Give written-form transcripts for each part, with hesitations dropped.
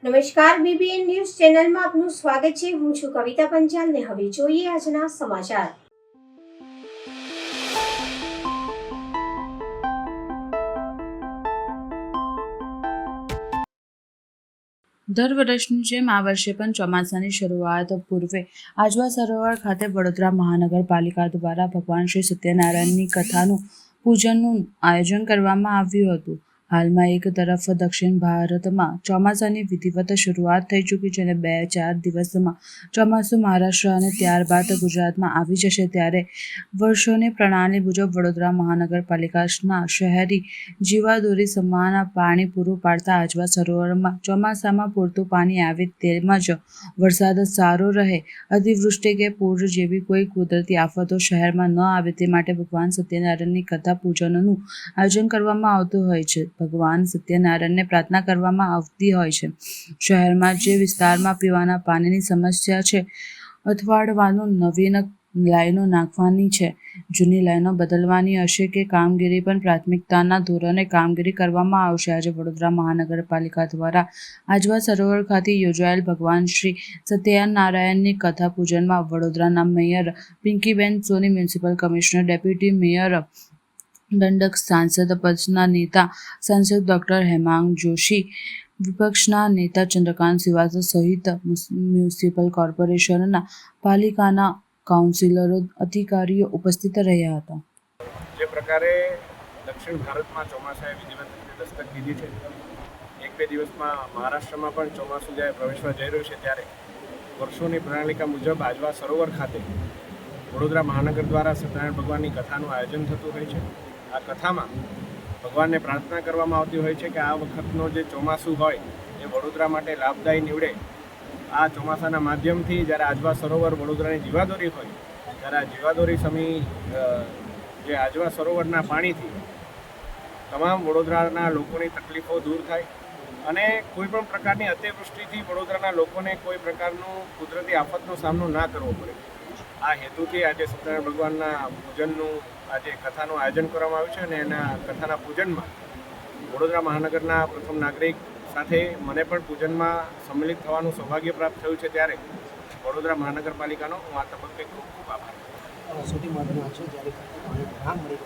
નમસ્કાર, BBN news ચેનલમાં આપનું સ્વાગત છે. હું છું કવિતા પંચાલ ને હવે જોઈએ આજના સમાચાર. દર વર્ષની જેમ આ વર્ષે પણ ચોમાસાની શરૂઆત પૂર્વે આજવા સરોવર ખાતે વડોદરા મહાનગરપાલિકા દ્વારા ભગવાન શ્રી સત્યનારાયણની કથાનું પૂજનનું આયોજન કરવામાં આવ્યું હતું. હાલમાં એક તરફ દક્ષિણ ભારતમાં ચોમાસાની વિધિવત શરૂઆત થઈ ચૂકી છે અને 2-4 દિવસમાં ચોમાસું મહારાષ્ટ્ર અને ત્યારબાદ ગુજરાતમાં આવી જશે, ત્યારે વર્ષોની પ્રણાલી મુજબ વડોદરા મહાનગરપાલિકાના શહેરી જીવાદોરી સમાન પાણી પૂરું પાડતા આજવા સરોવરમાં ચોમાસામાં પૂરતું પાણી આવે તેમજ વરસાદ સારો રહે, અતિવૃષ્ટિ કે પૂર જેવી કોઈ કુદરતી આફતો શહેરમાં ન આવે તે માટે ભગવાન સત્યનારાયણની કથા પૂજનનું આયોજન કરવામાં આવતું હોય છે. ભગવાન સત્યનારાયણને પ્રાર્થના કરવામાં આવતી હોય છે. શહેરમાં જે વિસ્તારમાં પીવાના પાણીની સમસ્યા છે, અઠવાડવાનું નવીન લાઈનો નાખવાની છે, જૂની લાઈનો બદલવાની હશે કે કામગીરી પણ પ્રાથમિકતાના ધોરણે કામગીરી કરવામાં આવશે. આજે વડોદરા મહાનગરપાલિકા દ્વારા આજવા સરોવર ખાતે યોજાયેલ ભગવાન શ્રી સત્યનારાયણની કથા પૂજનમાં વડોદરાના મેયર પિંકીબેન સોની, મ્યુનિસિપલ કમિશનર, ડેપ્યુટી મેયર દંડક, સાંસદ પક્ષના નેતા સાંસદ ડૉક્ટર હેમાંગ જોશી, વિપક્ષના નેતા ચંદ્રકાંત શ્રીવાસ્તવ સહિત મ્યુનિસિપલ કોર્પોરેશનના પાલિકાના કાઉન્સિલરો, અધિકારીઓ ઉપસ્થિત રહ્યા હતા. જે પ્રકારે દક્ષિણ ભારતમાં ચોમાસાએ વિધિવત રીતે દસ્તક દીધી છે, 1-2 દિવસમાં મહારાષ્ટ્રમાં પણ ચોમાસું જ્યારે પ્રવેશવા જઈ રહ્યું છે, ત્યારે વર્ષોની પ્રણાલિકા મુજબ આજવા સરોવર ખાતે વડોદરા મહાનગર દ્વારા સત્યનારાયણ ભગવાનની કથાનું આયોજન થતું હોય છે. આ કથામાં ભગવાનને પ્રાર્થના કરવામાં આવતી હોય છે કે આ વખતનો જે ચોમાસું હોય એ વડોદરા માટે લાભદાયી નીવડે. આ ચોમાસાના માધ્યમથી જ્યારે આજવા સરોવર વડોદરાની જીવાદોરી હોય, ત્યારે આ જીવાદોરી સમી જે આજવા સરોવરના પાણીથી તમામ વડોદરાના લોકોની તકલીફો દૂર થાય અને કોઈપણ પ્રકારની અતિવૃષ્ટિથી વડોદરાના લોકોને કોઈ પ્રકારનું કુદરતી આફતનો સામનો ના કરવો પડે. આ હેતુથી આજે સત્યનારાયણ ભગવાનના પૂજનનું આજે કથાનું આયોજન કરવામાં આવ્યું છે અને એના કથાના પૂજનમાં વડોદરા મહાનગરના પ્રથમ નાગરિક સાથે મને પણ પૂજનમાં સંમિલિત થવાનું સૌભાગ્ય પ્રાપ્ત થયું છે. ત્યારે વડોદરા મહાનગરપાલિકાનો હું આ તબક્કે ખૂબ ખૂબ આભાર. સૌથી મહત્વનું છે જ્યારે રામ મળી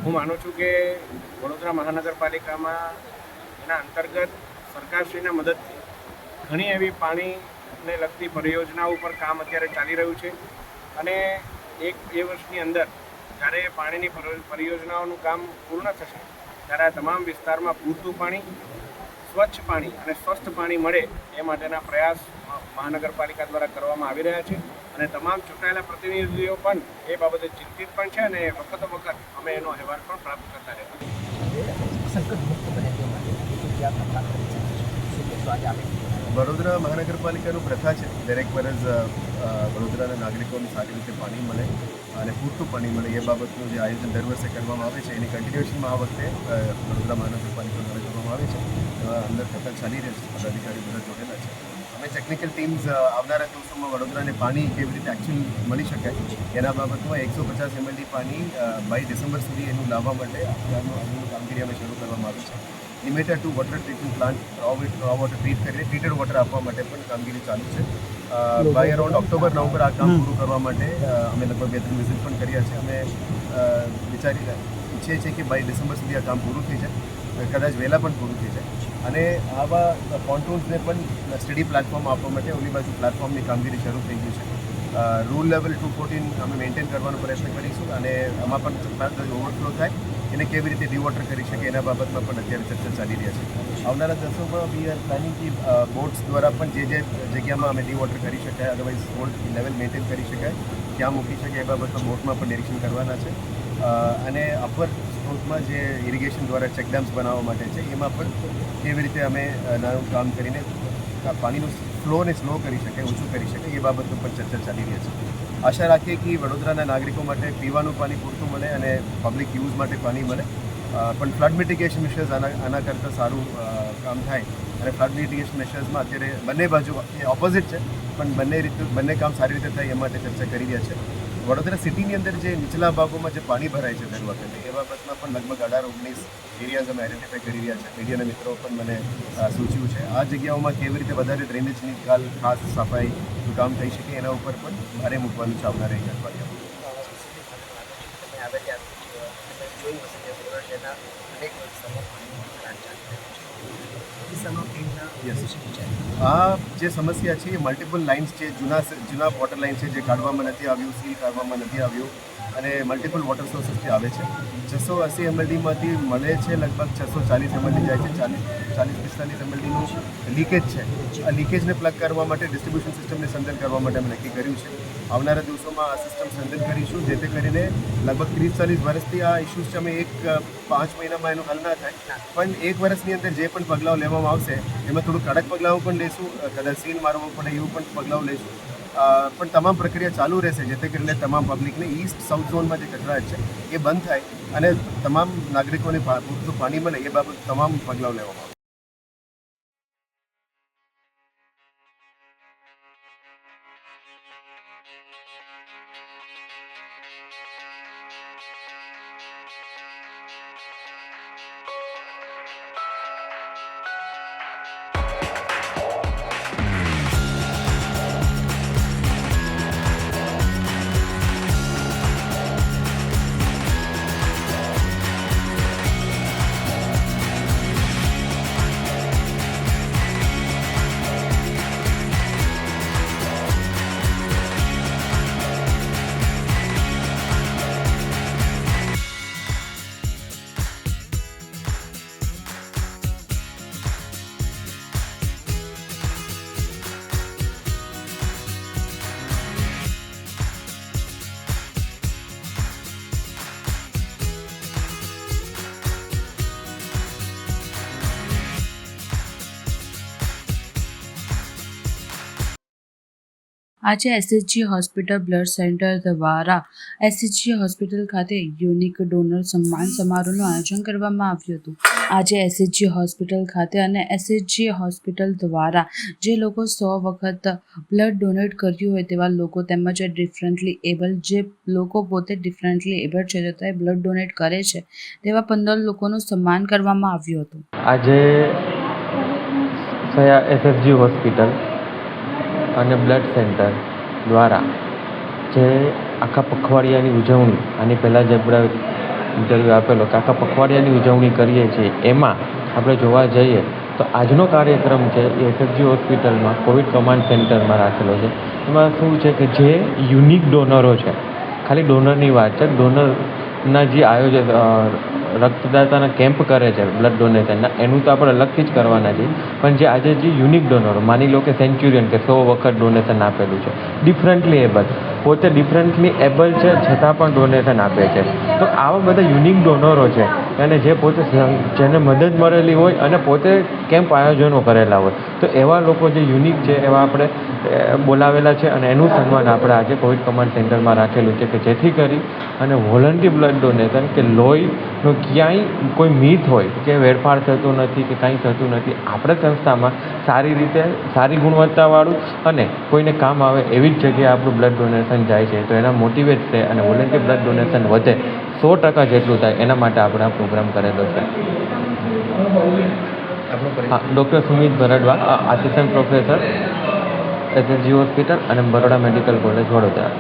હું માનું છું કે વડોદરા મહાનગરપાલિકામાં એના અંતર્ગત સરકારશ્રીના મદદથી ઘણી એવી પાણીને લગતી પરિયોજનાઓ ઉપર કામ અત્યારે ચાલી રહ્યું છે અને 1-2 વર્ષની અંદર જ્યારે પાણીની પરિયોજનાઓનું કામ પૂર્ણ થશે, ત્યારે આ તમામ વિસ્તારમાં પૂરતું પાણી, સ્વચ્છ પાણી અને સ્વસ્થ પાણી મળે એ માટેના પ્રયાસ મહાનગરપાલિકા દ્વારા કરવામાં આવી રહ્યા છે અને તમામ ચૂંટાયેલા પ્રતિનિધિઓ પણ એ બાબતે ચિંતિત પણ છે અને વખત અમે એનો અહેવાલ પણ પ્રાપ્ત કરતા રહેતા. વડોદરા મહાનગરપાલિકાનું પ્રથા છે દરેક વર્ષ વડોદરાના નાગરિકોને સારી રીતે પાણી મળે અને પૂરતું પાણી મળે એ બાબતનું જે આયોજન દર વર્ષે કરવામાં આવે છે, એની કન્ટિન્યુએશનમાં આ વખતે વડોદરા મહાનગરપાલિકા દ્વારા કરવામાં આવે છે. એવા અંદર થતા ચાલી રહે છે, પદાધિકારી બધા જોડેલા છે. અમે ટેકનિકલ ટીમ્સ આવનારા દિવસોમાં વડોદરાને પાણી કેવી રીતે એકચ્યુઅલ મળી શકાય એના બાબતમાં 150 ml પાણી બાય ડિસેમ્બર સુધી એનું લાવવા માટે આગળનું કામગીરી અમે શરૂ કરવામાં આવી છે. Limited to water treatment plant raw water treat કરીને ટ્રીટેડ વોટર આપવા માટે પણ કામગીરી ચાલુ છે. બાય અરાઉન્ડ ઓક્ટોબર-નવેમ્બર આ કામ પૂરું કરવા માટે અમે લગભગ 2-3 વિઝિટ પણ કર્યા છે. અમે ઈચ્છીએ છીએ કે બાય ડિસેમ્બર સુધી આ કામ પૂરું થઈ જાય, કદાચ વહેલા પણ પૂરું થઈ જાય અને આવા પોન્ટૂન્સને પણ સ્ટડી પ્લેટફોર્મ આપવા માટે ઓલી બાજુ પ્લેટફોર્મની કામગીરી શરૂ થઈ ગઈ છે. રૂલ લેવલ 214 અમે મેન્ટેન કરવાનો પ્રયત્ન કરીશું અને આમાં પણ ઓવરફ્લો થાય એને કેવી રીતે ડિવોટર કરી શકે એના બાબતમાં પણ અત્યારે ચર્ચા ચાલી રહ્યા છે. આવનારા દિવસોમાં વી આર પ્લાનિંગ કે બોટ્સ દ્વારા પણ જે જગ્યામાં અમે ડિવોટર કરી શકાય, અદરવાઇઝ ઓલ્ડ લેવલ મેન્ટેન કરી શકાય, ક્યાં મૂકી શકે એ બાબતમાં બોટમાં પણ નિરીક્ષણ કરવાના છે અને અપર સ્ત્રોતમાં જે ઇરિગેશન દ્વારા ચેકડેમ્સ બનાવવા માટે છે એમાં પણ કેવી રીતે અમે નાનું કામ કરીને પાણીનું ફ્લોને સ્લો કરી શકાય, ઓછું કરી શકાય એ બાબતનું પણ ચર્ચા ચાલી રહી છે. આશા રાખીએ કે વડોદરાના નાગરિકો માટે પીવાનું પાણી પૂરતું મળે અને પબ્લિક યુઝ માટે પાણી મળે, પણ ફ્લડ મિટિગેશન મેશર્સ આના કરતાં સારું કામ થાય અને ફ્લડ મિટિગેશન મેશર્સમાં અત્યારે બંને બાજુ એ ઓપોઝિટ છે, પણ બંને કામ સારી રીતે થાય એ માટે ચર્ચા કરી રહ્યા છે. વડોદરા સિટીની અંદર જે નીચલા ભાગોમાં જે પાણી ભરાય છે દર વખતે એ બાબતમાં પણ લગભગ 18-19 એરિયાઝ અમે આઈડેન્ટિફાઈ કરી રહ્યા છે. મીડિયાના મિત્રો પણ મને સૂચ્યું છે. આ જગ્યાઓમાં કેવી રીતે વધારે ડ્રેનેજ નિકાલ ખાસ સફાઈનું કામ થઈ શકે એના ઉપર પણ ભારે મૂકવાનું છે આવનારા 1 અઠવાડિયામાં. તમે આવે ત્યારથી જોયું હશે કે મોરડિયાના અનેક વિસ્તારોમાં આ જે સમસ્યા છે એ મલ્ટિપલ લાઇન્સ છે, જૂના વોટર લાઇન છે જે કાઢવામાં નથી આવ્યું, સીલ કાઢવામાં નથી આવ્યું અને મલ્ટિપલ વોટર સોર્સિસથી આવે છે. 680 MLDમાંથી મળે છે લગભગ 640 MLD જાય છે. 40-45 MLDનું લીકેજ છે. આ લીકેજને પ્લગ કરવા માટે ડિસ્ટ્રીબ્યુશન સિસ્ટમને સંચાલન કરવા માટે અમે નક્કી કર્યું છે. આવનારા દિવસોમાં આ સિસ્ટમ સંચાલન કરીશું જેથી કરીને લગભગ 30-40 વર્ષથી આ ઇસ્યુઝ છે અમે 5 મહિનામાં એનું હલ ના થાય પણ 1 વર્ષની અંદર જે પણ પગલાઓ લેવામાં આવશે એમાં થોડું કડક પગલાઓ પણ લઈશું, કદાચ સીલ મારવો પડે એવું પણ પગલાઓ લઈશું. પણ તમામ પ્રક્રિયા ચાલુ રહેશે જેથી કરીને તમામ પબ્લિકને ઈસ્ટ સાઉથ ઝોનમાં જે કચરાટ છે એ બંધ થાય અને તમામ નાગરિકોને પૂરતું પાણી મળે એ બાબત તમામ પગલાઓ લેવામાં આવે. આજે એસએચજી હોસ્પિટલ બ્લડ સેન્ટર દ્વારા એસએચજી હોસ્પિટલ ખાતે યુનિક ડોનર સન્માન સમારોહનું આયોજન કરવામાં આવ્યું હતું. આજે એસએચજી હોસ્પિટલ ખાતે અને એસએચજી હોસ્પિટલ દ્વારા જે લોકો 100 વખત બ્લડ ડોનેટ કર્યું હોય તેવા લોકો તેમજ ડિફરન્ટલી એબલ જે લોકો પોતે ડિફરન્ટલી એબલ છે છતાંય બ્લડ ડોનેટ કરે છે તેવા 15 લોકોનું સન્માન કરવામાં આવ્યું હતું. આજે એસએચજી હોસ્પિટલ અને બ્લડ સેન્ટર દ્વારા જે આખા પખવાડિયાની ઉજવણી આની પહેલાં જે આપણે ઇન્ટરવ્યૂ આપેલો કે આખા પખવાડિયાની ઉજવણી કરીએ છીએ એમાં આપણે જોવા જઈએ તો આજનો કાર્યક્રમ છે એ એસએચજી હોસ્પિટલમાં કોવિડ કમાન્ડ સેન્ટરમાં રાખેલો છે. એમાં શું છે કે જે યુનિક ડોનરો છે, ખાલી ડોનરની વાત છે, ડોનરના જે આયોજક રક્તદાતાના કેમ્પ કરે છે બ્લડ ડોનેશનના એનું તો આપણે અલગથી જ કરવાના છીએ, પણ જે આજે જે યુનિક ડોનરો માની લો કે સેન્ચુરિયન કે 100 વખત ડોનેશન આપેલું છે, ડિફરન્ટલી એબલ પોતે ડિફરન્ટલી એબલ છે છતાં પણ ડોનેશન આપે છે. તો આવા બધા યુનિક ડોનરો છે અને જે પોતે જેને મદદ મળેલી હોય અને પોતે કેમ્પ આયોજનો કરેલા હોય તો એવા લોકો જે યુનિક છે એવા આપણે બોલાવેલા છે અને એનું સન્માન આપણે આજે કોવિડ કમાન્ડ સેન્ટરમાં રાખેલું છે કે જેથી કરી અને વોલન્ટરી બ્લડ ડોનેશન કે લોહીનો ક્યાંય કોઈ મિથ હોય કે વેડફાડ થતો નથી કે કાંઈ થતું નથી, આપણે સંસ્થામાં સારી રીતે સારી ગુણવત્તાવાળું અને કોઈને કામ આવે એવી જ જગ્યાએ આપણું બ્લડ ડોનેશન જાય છે. તો એના મોટિવેટ છે અને વોલન્ટરી બ્લડ ડોનેશન વધે 100% જેટલું થાય એના માટે આપણે આ પ્રોગ્રામ કરેલો છે. હા, doctor Sumit ભરડવા, assistant professor SHG hospital અને બરોડા મેડિકલ કોલેજ વડોદરા.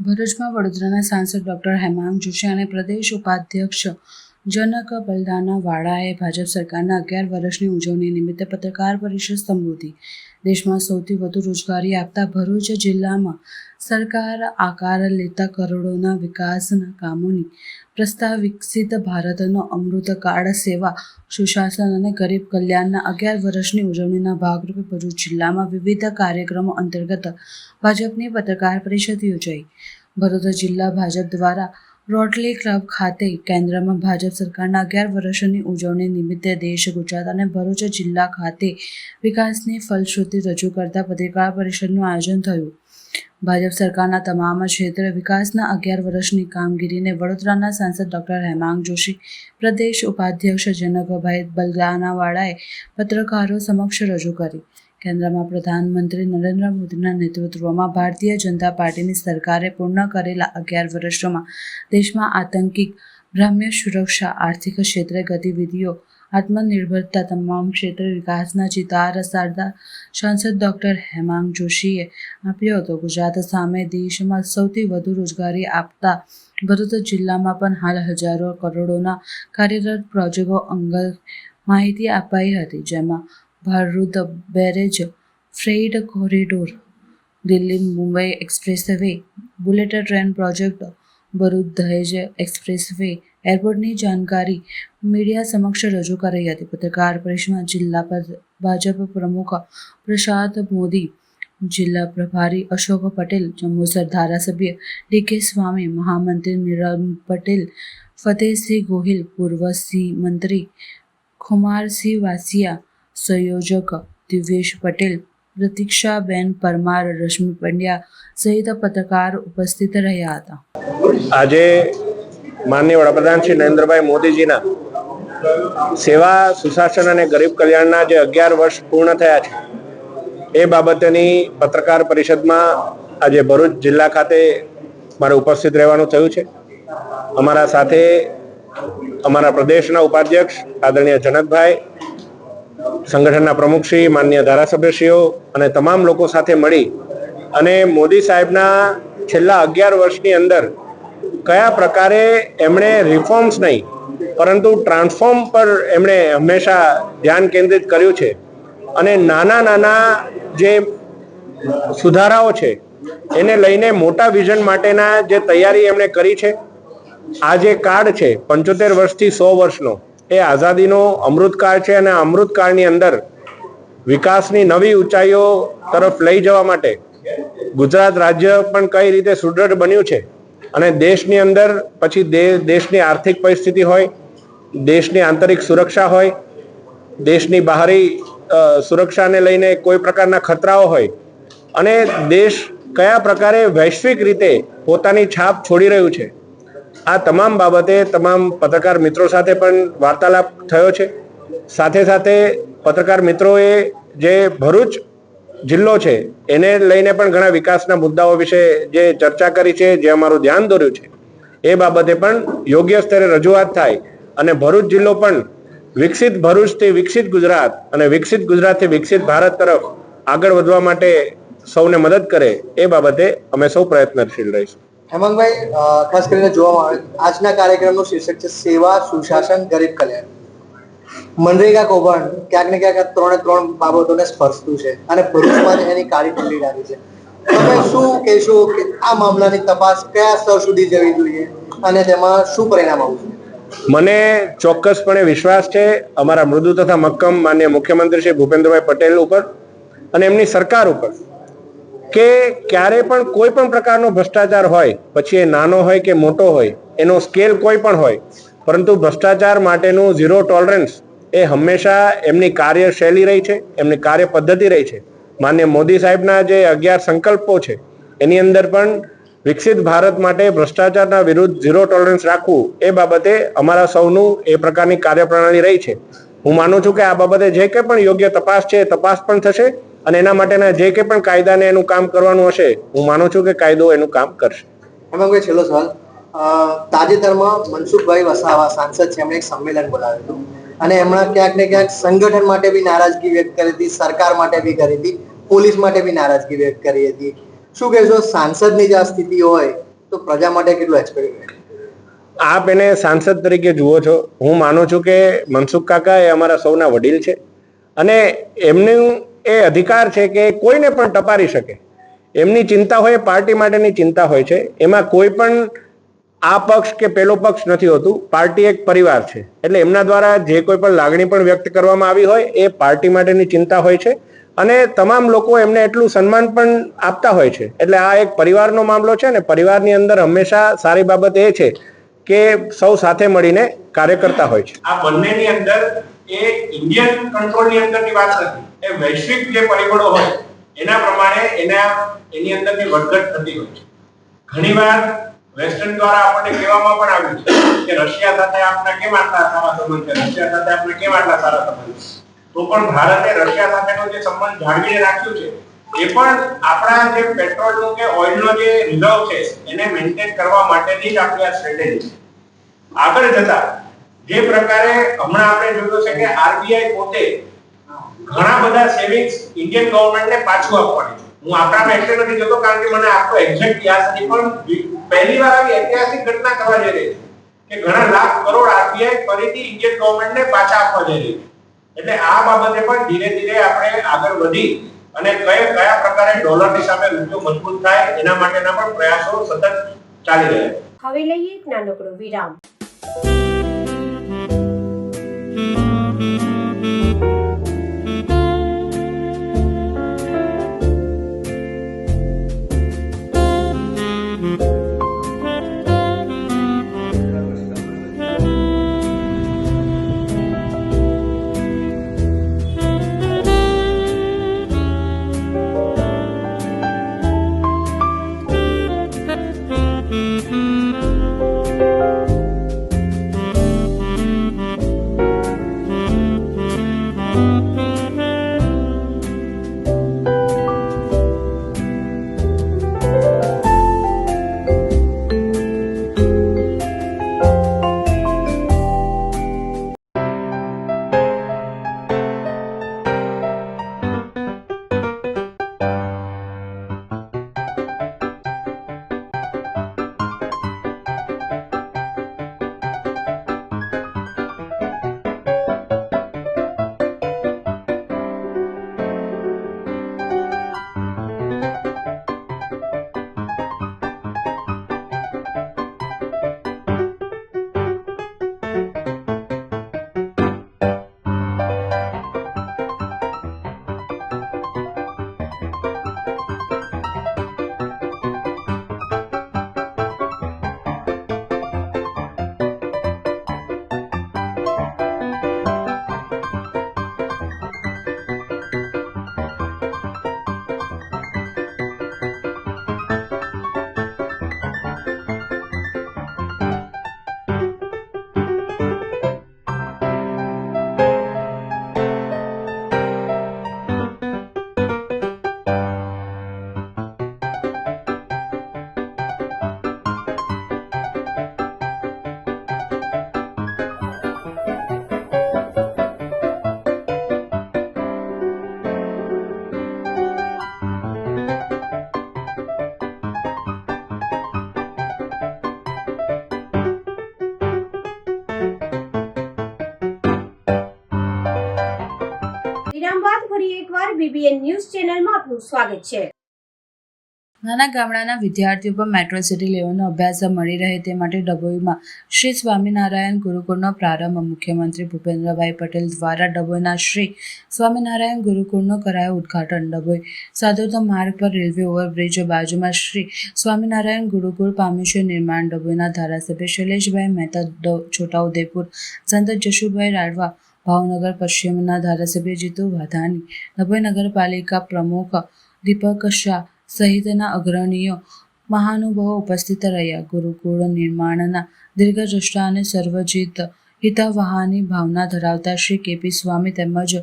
ભરૂચમાં વડોદરાના સાંસદ ડોક્ટર હેમાંગ જોશી અને પ્રદેશ ઉપાધ્યક્ષ જનક બલદાનાવાળાએ ભાજપ સરકારના 11 વર્ષની ઉજવણી નિમિત્તે પત્રકાર પરિષદ સંબોધી. દેશમાં સૌથી વધુ રોજગારી આપતા ભરૂચ જિલ્લામાં સરકાર આકાર લેતા કરોડોના વિકાસના કામોની પ્રસ્તાવ વિકસિત ભારતનો અમૃતકાળ સેવા સુશાસન અને ગરીબ કલ્યાણના 11 વર્ષની ઉજવણીના ભાગરૂપે ભરૂચ જિલ્લામાં વિવિધ કાર્યક્રમો અંતર્ગત ભાજપની પત્રકાર પરિષદ યોજાઈ. ભરૂચ જિલ્લા ભાજપ દ્વારા રોટરી ક્લબ ખાતે કેન્દ્રમાં ભાજપ સરકારના 11 વર્ષની ઉજવણી નિમિત્તે દેશ, ગુજરાત અને ભરૂચ જિલ્લા ખાતે વિકાસની ફલશ્રુતિ રજૂ કરતા પત્રકાર પરિષદનું આયોજન થયું. ભાજપ સરકારના તમામ ક્ષેત્રે વિકાસના 11 વર્ષની કામગીરીને વડોદરાના સાંસદ ડોક્ટર હેમાંગ જોશી, પ્રદેશ ઉપાધ્યક્ષ જનકભાઈ બલદાનાવાળાએ પત્રકારો સમક્ષ રજૂ કરી. કેન્દ્રમાં પ્રધાનમંત્રી નરેન્દ્ર મોદીના નેતૃત્વમાં ભારતીય જનતા પાર્ટીની સરકારે પૂર્ણ કરેલા 11 વર્ષોમાં દેશમાં આતંકિક, ગ્રામ્ય સુરક્ષા, આર્થિક ક્ષેત્રે ગતિવિધિઓ, આત્મનિર્ભરતા તમામ ક્ષેત્રે વિકાસના ચિતાર સારતા સાંસદ ડોક્ટર હેમાંગ જોશીએ આપ્યો હતો. ગુજરાત સામે દેશમાં સૌથી વધુ રોજગારી આપતા ભરૂચ જિલ્લામાં પણ હાલ હજારો કરોડોના કાર્યરત પ્રોજેક્ટો અંગે માહિતી અપાઈ હતી, જેમાં Bharuch barrage, freight corridor, Delhi Mumbai expressway, bullet train project, Bharuch Dahej express way, એરપોર્ટની જાણકારી મીડિયા સમક્ષ રજૂ કરી હતી. પત્રકાર પરિષદમાં જિલ્લા ભાજપ પ્રમુખ પ્રશાંત મોદી, જિલ્લા પ્રભારી અશોક પટેલ, જંબુસર ધારાસભ્ય ડી.કે. સ્વામી, મહામંત્રી નીરમ પટેલ, ફતેહસિંહ ગોહિલ, પૂર્વ મંત્રી ખુમારસિંહ વાસિયા, સંયોજક દિવેશ પટેલ, પ્રતીક્ષાબેન પરમાર, રશ્મિ પંડ્યા સહિત પત્રકાર ઉપસ્થિત રહ્યા હતા. આજે માનનીય વડાપ્રધાન શ્રી નરેન્દ્રભાઈ મોદીજીના સેવા, સુશાસન અને ગરીબ કલ્યાણના જે 11 વર્ષ પૂર્ણ થયા છે એ બાબતેની પત્રકાર પરિષદમાં આજે ભરૂચ જિલ્લા ખાતે મારે ઉપસ્થિત રહેવાનું થયું છે. અમારા સાથે અમારા પ્રદેશના ઉપાધ્યક્ષ આદરણીય જનકભાઈ, સંગઠનના પ્રમુખશ્રી, માનનીય ધારાસભ્યશ્રીઓ અને તમામ લોકો સાથે મળી અને મોદી સાહેબના છેલ્લા 11 વર્ષની અંદર કયા પ્રકારે એમણે રિફોર્મ્સ નહીં પરંતુ ટ્રાન્સફોર્મ પર એમણે હંમેશા ધ્યાન કેન્દ્રિત કર્યું છે અને નાના જે સુધારાઓ છે એને લઈને મોટા વિઝન માટેના જે તૈયારી એમણે કરી છે. આ જે કાળ છે 75 વર્ષથી 100 વર્ષનો, એ આઝાદીનો અમૃતકાળ છે અને અમૃતકાળની અંદર વિકાસની નવી ઊંચાઈઓ તરફ લઈ જવા માટે ગુજરાત રાજ્ય પણ કઈ રીતે સુદૃઢ બન્યું છે અને દેશની અંદર પછી દેશની આર્થિક પરિસ્થિતિ હોય, દેશની આંતરિક સુરક્ષા હોય, દેશની બહારી સુરક્ષાને લઈને કોઈ પ્રકારના ખતરાઓ હોય અને દેશ કયા પ્રકારે વૈશ્વિક રીતે પોતાની છાપ છોડી રહ્યું છે, આ તમામ બાબતે તમામ પત્રકાર મિત્રો સાથે પણ વાર્તાલાપ થયો છે. સાથે સાથે પત્રકાર મિત્રોએ જે ભરૂચ જિલ્લો છે એને લઈને પણ ઘણા વિકાસના મુદ્દાઓ વિશે જે ચર્ચા કરી છે, જે અમારું ધ્યાન દોર્યું છે, એ બાબતે પણ યોગ્ય સ્તરે રજૂઆત થાય અને ભરૂચ જિલ્લો પણ વિકસિત ભરૂચથી વિકસિત ગુજરાત અને વિકસિત ગુજરાતથી વિકસિત ભારત તરફ આગળ વધવા માટે સૌને મદદ કરે, એ બાબતે અમે સૌ પ્રયત્નશીલ રહીશું. હેમાંગભાઈ, ખાસ કરીને જોવામાં આવે આજના કાર્યક્રમનું શીર્ષક છે સેવા, સુશાસન, ગરીબ કલ્યાણ. મનરેગા કૌભાંડ ક્યાંક ને ક્યાંક ત્રણ બાબતોને સ્પર્શતું છે અને ભરૂચમાં એની કાળી ઠંડી લાગી છે. તમે શું કહેશો કે આ મામલાની તપાસ કયા સ્તર સુધી જવી જોઈએ અને તેમાં શું પરિણામ આવશે? મને ચોક્કસપણે વિશ્વાસ છે અમારા મૃદુ તથા મક્કમ માનનીય મુખ્યમંત્રી શ્રી ભૂપેન્દ્રભાઈ પટેલ ઉપર અને એમની સરકાર ઉપર કે ક્યારે પણ કોઈ પણ પ્રકારનો ભ્રષ્ટાચાર હોય, પછી એ નાનો હોય કે મોટો હોય, એનો સ્કેલ કોઈ પણ હોય, પરંતુ ભ્રષ્ટાચાર માટેનું ઝીરો ટોલરન્સ એ હંમેશા એમની કાર્યશૈલી રહી છે, એમની કાર્ય પદ્ધતિ રહી છે. માનનીય મોદી સાહેબના જે 11 સંકલ્પો છે એની અંદર પણ વિકસિત ભારત માટે ભ્રષ્ટાચારના વિરુદ્ધ ઝીરો ટોલરન્સ રાખવું, એ બાબતે અમારા સૌનું એ પ્રકારની કાર્યપ્રણાલી રહી છે. હું માનું છું કે આ બાબતે જે કંઈ પણ યોગ્ય તપાસ છે, તપાસ પણ થશે અને એના માટેના જે કંઈ પણ કાયદાને એનું કામ કરવાનું હશે, હું માનું છું કે કાયદો એનું કામ કરશે. હેમાંગભાઈ, છેલ્લો સવાલ. તાજેતરમાં મનસુખભાઈ વસાવા સાંસદ છે, એમણે એક સંમેલન બોલાવ્યું હતું અને એમણે ક્યાંક ને ક્યાંક સંગઠન માટે બી નારાજગી વ્યક્ત કરી હતી, સરકાર માટે બી કરી હતી, પોલીસ માટે બી નારાજગી વ્યક્ત કરી હતી. શું કહેશો, સાંસદની જે આ સ્થિતિ હોય તો પ્રજા માટે કેટલું એક્સપેરિમેન્ટ? આપ એને સાંસદ તરીકે જુઓ છો, હું માનું છું કે મનસુખ કાકા એ અમારા સૌના વડીલ છે અને એમનું એ અધિકાર છે કે કોઈને પણ ટપારી શકે. એમની ચિંતા હોય પાર્ટી માટેની ચિંતા હોય છે. એમાં કોઈ પણ આ પક્ષ કે પેલો પક્ષ નથી હોતું. પાર્ટી એક પરિવાર છે એટલે એમના દ્વારા જે કોઈ પણ લાગણી પણ વ્યક્ત કરવામાં આવી હોય એ પાર્ટી માટેની ચિંતા હોય છે અને તમામ લોકો એમને એટલું સન્માન પણ આપતા હોય છે. એટલે આ એક પરિવારનો મામલો છે ને પરિવારની અંદર હંમેશા સારી બાબત એ છે કે સૌ સાથે મળીને કાર્ય કરતા હોય છે. આ બંનેની અંદર એ ઇન્ડિયન કંટ્રોલની અંદરની વાત નથી, એ વૈશ્વિક જે પરિબળો હોય એના પ્રમાણે એની અંદરની વધઘટ થતી હોય છે. ઘણીવાર વેસ્ટર્ન દ્વારા આપણને કહેવામાં પણ આવ્યું છે કે રશિયા સાથે આપણા કેમ આટલા સારા સંબંધ છે, રશિયા સાથે આપણે કેમ આટલા સારા સંબંધ છે. તો પણ ભારતે રશિયા સાથેનો જે સંબંધ જાળવીને રાખ્યું છે એ પણ આપણા જે પેટ્રોલનો કે ઓઇલનો જે રિઝર્વ છે એને મેન્ટેન કરવા માટેની જ આપણી આ સ્ટ્રેટેજી છે. આગળ જતા જે પ્રકારે હમણાં આપણે જોયું છે કે આરબીઆઈ પોતે ઘણા બધા સેવિંગ્સ ઇન્ડિયન ગવર્નમેન્ટને પાછું આપવાની છે. હું આપણામાં એટલે નથી જતો કારણ કે મને આખો એક્ઝેક્ટ યાદ નથી, પણ પહેલી વાર આવી ઐતિહાસિક ઘટના થવા જઈ રહી છે કે ઘણા લાખ કરોડ આરબીઆઈ ફરીથી ઇન્ડિયન ગવર્નમેન્ટને પાછા આપવા જઈ રહી છે. એટલે આ બાબતે પણ ધીરે ધીરે આપણે આગળ વધી અને કયા પ્રકારે ડોલરની સામે રૂપિયો મજબૂત થાય એના માટેના પણ પ્રયાસો સતત ચાલી રહ્યા છે. હવે લઈએ એક નાનકડો વિરામ. વિરામ બાદ ફરી એકવાર બીબીએન ન્યૂઝ ચેનલમાં આપનું સ્વાગત છે. નાના ગામડાના વિદ્યાર્થીઓ પર મેટ્રો સિટી લેવલનો અભ્યાસ મળી રહે તે માટે ડભોઈમાં શ્રી સ્વામિનારાયણ ગુરુકુળનો પ્રારંભ. મુખ્યમંત્રી ભૂપેન્દ્રભાઈ પટેલ દ્વારા ડભોઈના શ્રી સ્વામિનારાયણ ગુરુકુળનો કરાયો ઉદ્ઘાટન. ડભોઈ સાધોદ માર્ગ પર રેલવે ઓવરબ્રિજ બાજુમાં શ્રી સ્વામિનારાયણ ગુરુકુળ પામ્યું છે નિર્માણ. ડભોઈના ધારાસભ્ય શૈલેષભાઈ મહેતા, છોટાઉદેપુર સંત જશુભાઈ રાઠવા, ભાવનગર પશ્ચિમના ધારાસભ્ય જીતુ વાઘાણી, ડભોઈ નગરપાલિકા પ્રમુખ દીપક શાહ સહિતના અગ્રણીઓ મહાનુભાવો ઉપસ્થિત રહ્યા. ગુરુકુળ નિર્માણના દીર્ઘદ્રષ્ટા અને સર્વજીત હિતાવહાની ભાવના ધરાવતા શ્રી કેપી સ્વામી તેમજ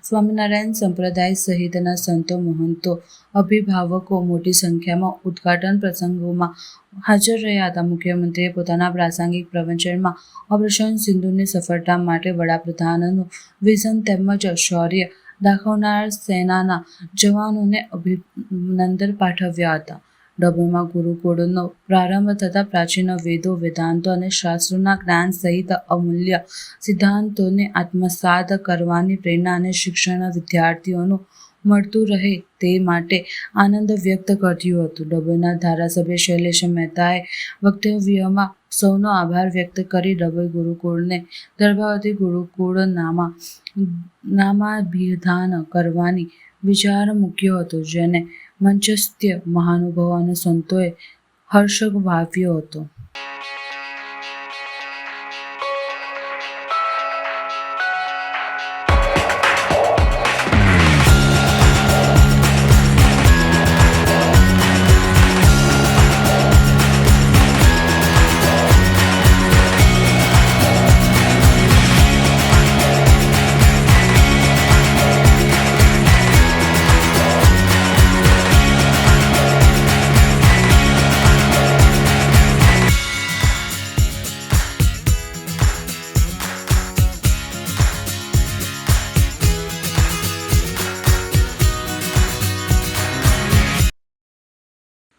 સ્વામિનારાયણ સંપ્રદાય સહિતના સંતો, મહંતો, અભિભાવકો મોટી સંખ્યામાં ઉદ્ઘાટન પ્રસંગોમાં હાજર રહ્યા હતા. મુખ્યમંત્રીએ પોતાના પ્રાસંગિક પ્રવચનમાં ઓપરેશન સિંધુની સફળતા માટે વડાપ્રધાનનું વિઝન તેમજ શૌર્ય દાખવનાર સેનાના જવાનોને અભિનંદન પાઠવ્યા હતા. ડભોઈમાં ગુરુકુળનો પ્રારંભ થતાં પ્રાચીન વેદો, વેદાંતો અને શાસ્ત્રોના જ્ઞાન સહિત અમૂલ્ય સિદ્ધાંતોને આત્મસાત કરવાની પ્રેરણા અને શિક્ષણ વિદ્યાર્થીઓનું મળતું રહે તે માટે આનંદ વ્યક્ત કર્યું હતું. ડભોઈના ધારાસભ્ય શૈલેષ મહેતાએ વક્તવ્યમાં સૌનો આભાર વ્યક્ત કરી ડભોઈ ગુરુકુળને દર્ભાવતી ગુરુકુળ નામાભિધાન કરવાની વિચાર મૂક્યો હતો, જેને મંચસ્થ મહાનુભાવો અને સંતોએ હર્ષ વાવ્યો હતો.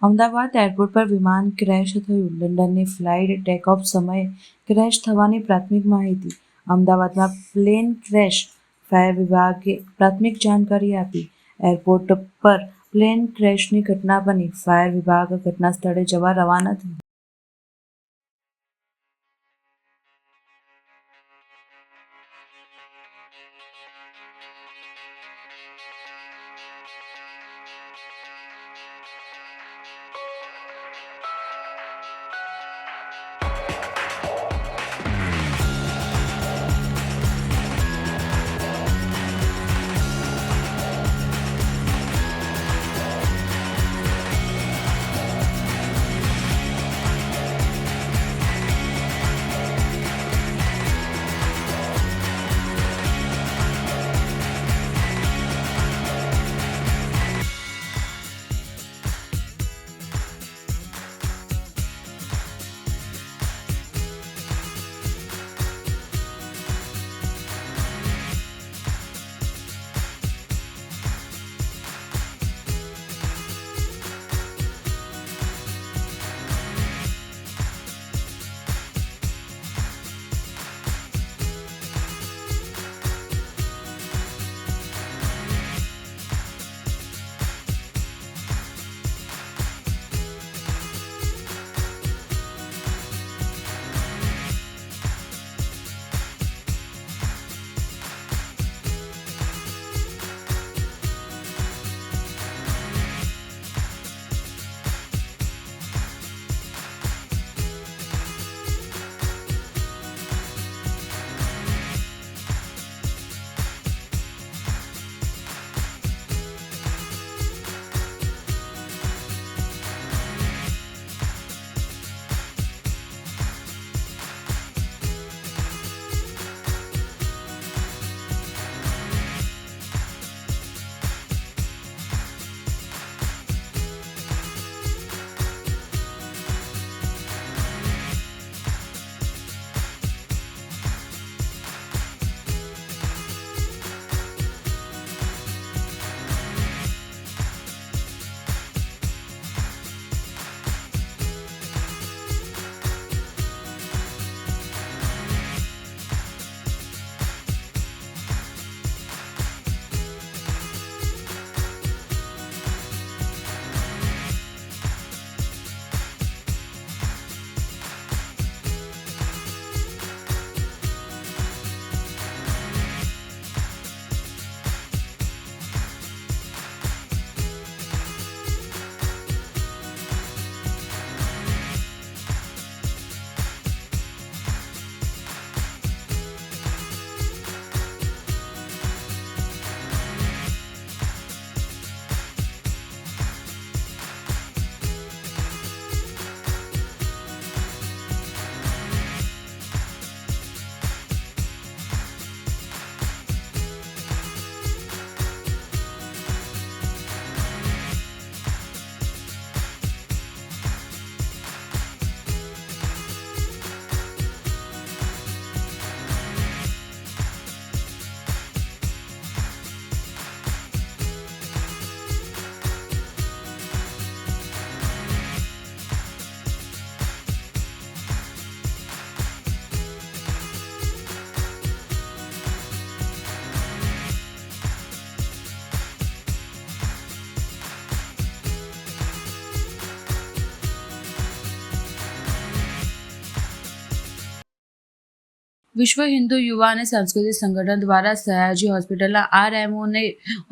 અમદાવાદ એરપોર્ટ પર વિમાન ક્રેશ થયું. લંડનની ફ્લાઇટ ટેકઓફ સમયે ક્રેશ થવાની પ્રાથમિક માહિતી. અમદાવાદમાં પ્લેન ક્રેશ, ફાયર વિભાગે પ્રાથમિક જાણકારી આપી. એરપોર્ટ પર પ્લેન ક્રેશની ઘટના બની. ફાયર વિભાગ ઘટના સ્થળે જવા રવાના થયું. વિશ્વ હિન્દુ યુવા અને સાંસ્કૃતિક સંગઠન દ્વારા સયાજી હોસ્પિટલના આરએમઓને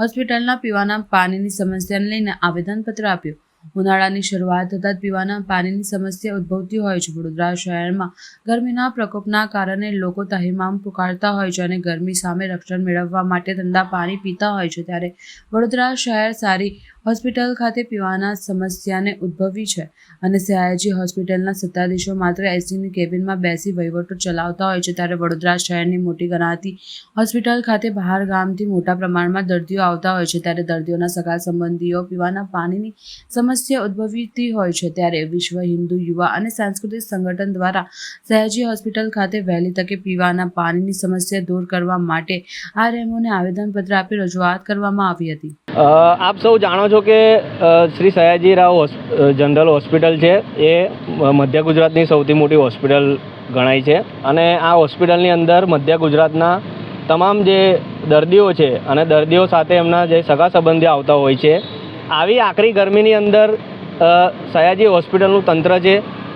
હોસ્પિટલના પીવાના પાણીની સમસ્યાને લઈને આવેદનપત્ર આપ્યું. ઉનાળાની શરૂઆત થતાં જ પીવાના પાણીની સમસ્યા ઉદ્ભવતી હોય છે. વડોદરા શહેરમાં ગરમીના પ્રકોપના કારણે લોકો તહેમામ પુકારતા હોય છે અને ગરમી સામે રક્ષણ મેળવવા માટે ઠંડા પાણી પીતા હોય છે. ત્યારે વડોદરા શહેર સારી હોસ્પિટલ ખાતે પીવાના સમસ્યાને ઉદ્ભવી છે અને સયાજી હોસ્પિટલના સત્તાધીશો માત્ર એસીની કેબિનમાં બેસી વહીવટો ચલાવતા હોય છે. ત્યારે વડોદરા શહેરની મોટી ગણાતી હોસ્પિટલ ખાતે બહાર ગામથી મોટા પ્રમાણમાં દર્દીઓ આવતા હોય છે. ત્યારે દર્દીઓના સગા સંબંધીઓ પીવાના પાણીની સમસ્યા ઉદ્ભવતી હોય છે. ત્યારે વિશ્વ હિન્દુ યુવા અને સાંસ્કૃતિક સંગઠન દ્વારા સયાજી હોસ્પિટલ ખાતે વહેલી તકે પીવાના પાણીની સમસ્યા દૂર કરવા માટે આરએમઓને આવેદનપત્ર આપી રજૂઆત કરવામાં આવી હતી. આપ સૌ જાણો છો કે શ્રી સયાજી રાવ જનરલ હોસ્પિટલ છે એ મધ્ય ગુજરાતની સૌથી મોટી હોસ્પિટલ ગણાય છે અને આ હોસ્પિટલની અંદર મધ્ય ગુજરાતના તમામ જે દર્દીઓ છે અને દર્દીઓ સાથે એમના જે સગા સંબંધીઓ આવતા હોય છે. આવી આકરી ગરમીની અંદર સયાજી હોસ્પિટલનું તંત્ર છે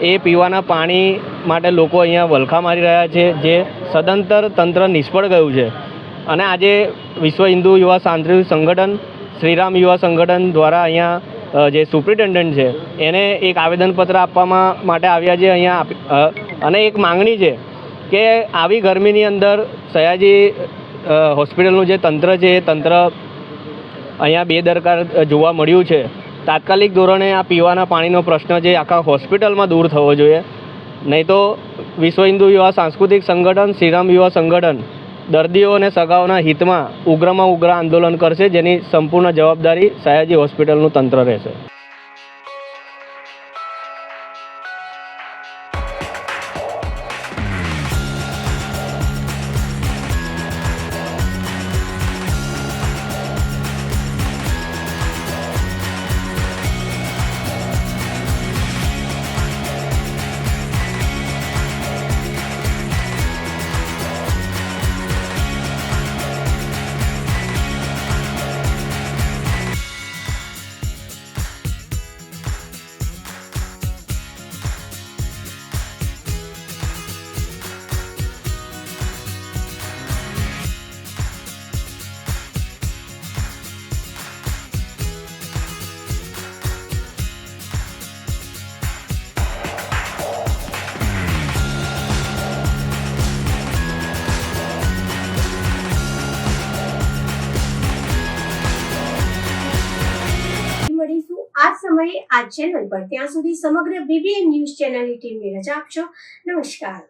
એ પીવાના પાણી માટે લોકો અહીંયા વલખા મારી રહ્યા છે, જે સદંતર તંત્ર નિષ્ફળ ગયું છે. અને આજે વિશ્વ હિન્દુ યુવા સાંસ્કૃતિક સંગઠન, શ્રીરામ યુવા સંગઠન દ્વારા અહીંયા જે સુપ્રિન્ટેન્ડન્ટ છે એને એક આવેદનપત્ર આપવામાં માટે આવ્યા છે અહીંયા. અને એક માંગણી છે કે આવી ગરમીની અંદર સયાજી હોસ્પિટલનું જે તંત્ર છે એ તંત્ર અહીંયા બેદરકાર જોવા મળ્યું છે. તાત્કાલિક ધોરણે આ પીવાના પાણીનો પ્રશ્ન છે આખા હોસ્પિટલમાં દૂર થવો જોઈએ. નહીં તો વિશ્વ હિન્દુ યુવા સાંસ્કૃતિક સંગઠન, શ્રીરામ યુવા સંગઠન દર્દીઓ અને સગાઓના હિતમાં ઉગ્રમાં ઉગ્ર આંદોલન કરશે, જેની સંપૂર્ણ જવાબદારી સયાજી હોસ્પિટલનું તંત્ર રહેશે. મળીશું આ સમયે આ ચેનલ પર. ત્યાં સુધી સમગ્ર BBN ન્યૂઝ ચેનલની ટીમને રજા આપશો. નમસ્કાર.